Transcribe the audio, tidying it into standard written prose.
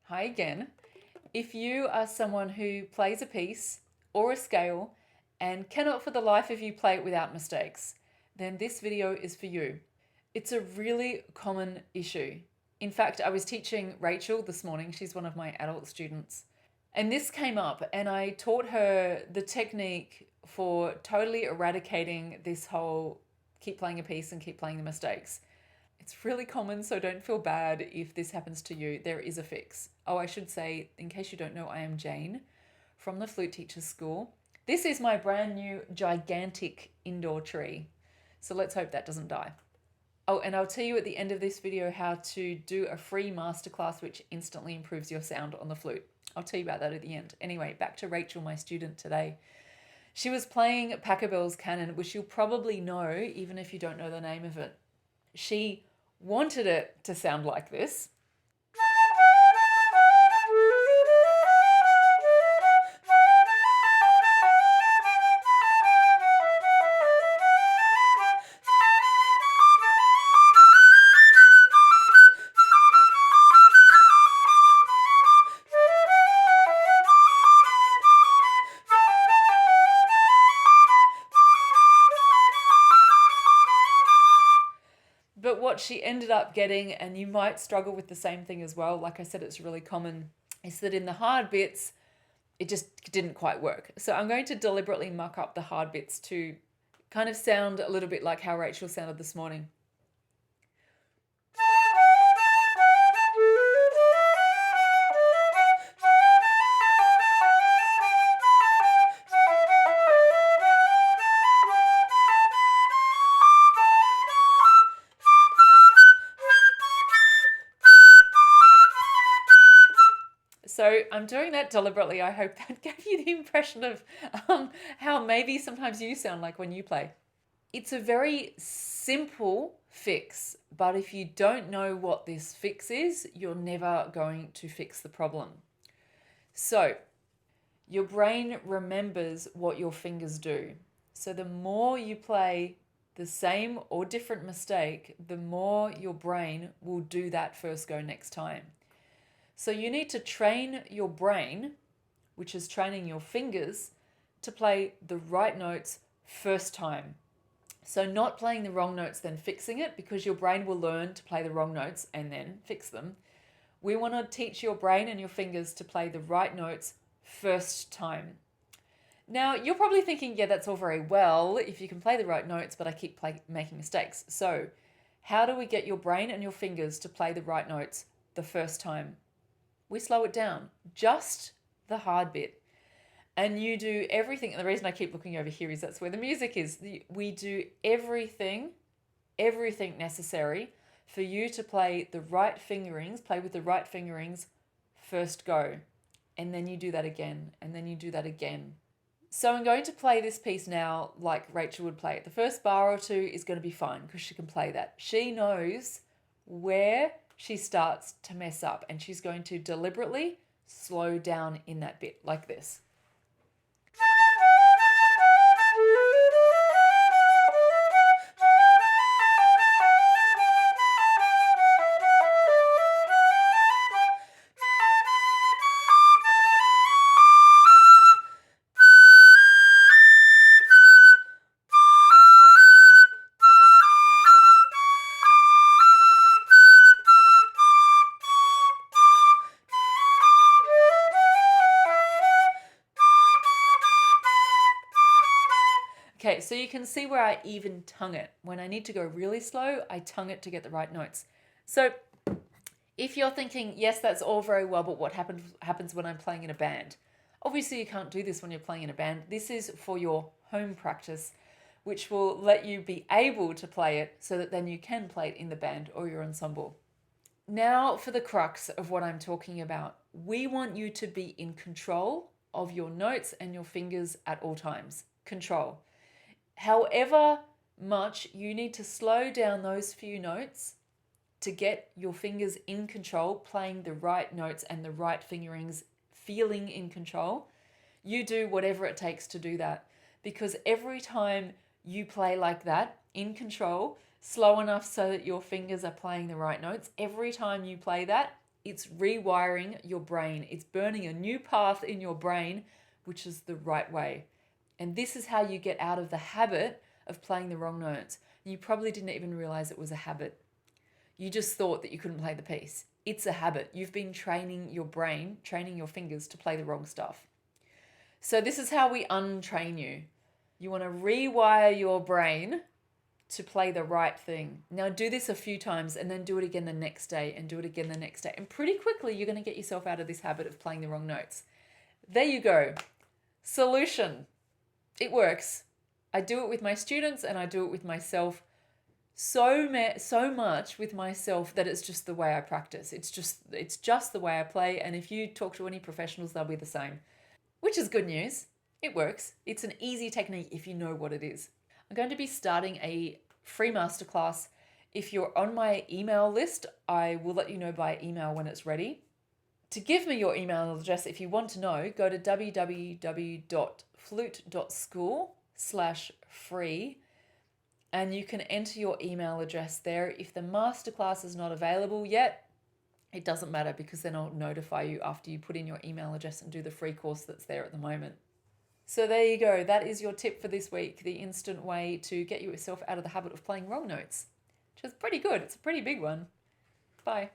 Hi again. If you are someone who plays a piece or a scale and cannot for the life of you play it without mistakes, then this video is for you. It's a really common issue. In fact, I was teaching Rachel this morning. She's one of my adult students. And this came up, and I taught her the technique for totally eradicating this whole keep playing a piece and keep playing the mistakes. It's really common, so don't feel bad if this happens to you. There is a fix. Oh, I should say, in case you don't know, I am Jane from the Flute Teachers School. This is my brand new gigantic indoor tree. So let's hope that doesn't die. Oh, and I'll tell you at the end of this video how to do a free masterclass which instantly improves your sound on the flute. I'll tell you about that at the end. Anyway, back to Rachel, my student today. She was playing Pachelbel's canon, which you'll probably know even if you don't know the name of it. She wanted it to sound like this. But what she ended up getting, and you might struggle with the same thing as well, like I said, it's really common, is that in the hard bits, it just didn't quite work. So I'm going to deliberately muck up the hard bits to kind of sound a little bit like how Rachel sounded this morning. So I'm doing that deliberately. I hope that gave you the impression of how maybe sometimes you sound like when you play. It's a very simple fix, but if you don't know what this fix is, you're never going to fix the problem. So your brain remembers what your fingers do. So the more you play the same or different mistake, the more your brain will do that first go next time. So you need to train your brain, which is training your fingers, to play the right notes first time. So not playing the wrong notes, then fixing it, because your brain will learn to play the wrong notes and then fix them. We want to teach your brain and your fingers to play the right notes first time. Now, you're probably thinking, yeah, that's all very well if you can play the right notes, but I keep making mistakes. So how do we get your brain and your fingers to play the right notes the first time? We slow it down, just the hard bit. And you do everything. And the reason I keep looking over here is that's where the music is. We do everything necessary for you to play the right fingerings, play with the right fingerings first go. And then you do that again, and then you do that again. So I'm going to play this piece now like Rachel would play it. The first bar or two is going to be fine because she can play that. She knows where she starts to mess up, and she's going to deliberately slow down in that bit like this. Okay, so you can see where I even tongue it. When I need to go really slow, I tongue it to get the right notes. So if you're thinking, yes, that's all very well, but what happens when I'm playing in a band? Obviously, you can't do this when you're playing in a band. This is for your home practice, which will let you be able to play it so that then you can play it in the band or your ensemble. Now for the crux of what I'm talking about. We want you to be in control of your notes and your fingers at all times. Control. However much you need to slow down those few notes to get your fingers in control, playing the right notes and the right fingerings, feeling in control, you do whatever it takes to do that. Because every time you play like that, in control, slow enough so that your fingers are playing the right notes, every time you play that, It's rewiring your brain. It's burning a new path in your brain, which is the right way. And this is how you get out of the habit of playing the wrong notes. You probably didn't even realize it was a habit. You just thought that you couldn't play the piece. It's a habit. You've been training your brain, training your fingers to play the wrong stuff. So this is how we untrain you. You want to rewire your brain to play the right thing. Now do this a few times and then do it again the next day and do it again the next day. And pretty quickly you're going to get yourself out of this habit of playing the wrong notes. There you go. Solution. It works. I do it with my students and I do it with myself so much with myself that it's just the way I practice. It's just the way I play. And if you talk to any professionals, they'll be the same, which is good news. It works. It's an easy technique if you know what it is. I'm going to be starting a free masterclass. If you're on my email list, I will let you know by email when it's ready. To give me your email address, if you want to know, go to www.flute.school/free and you can enter your email address there. If the masterclass is not available yet, it doesn't matter because then I'll notify you after you put in your email address and do the free course that's there at the moment. So there you go. That is your tip for this week, the instant way to get yourself out of the habit of playing wrong notes, which is pretty good. It's a pretty big one. Bye.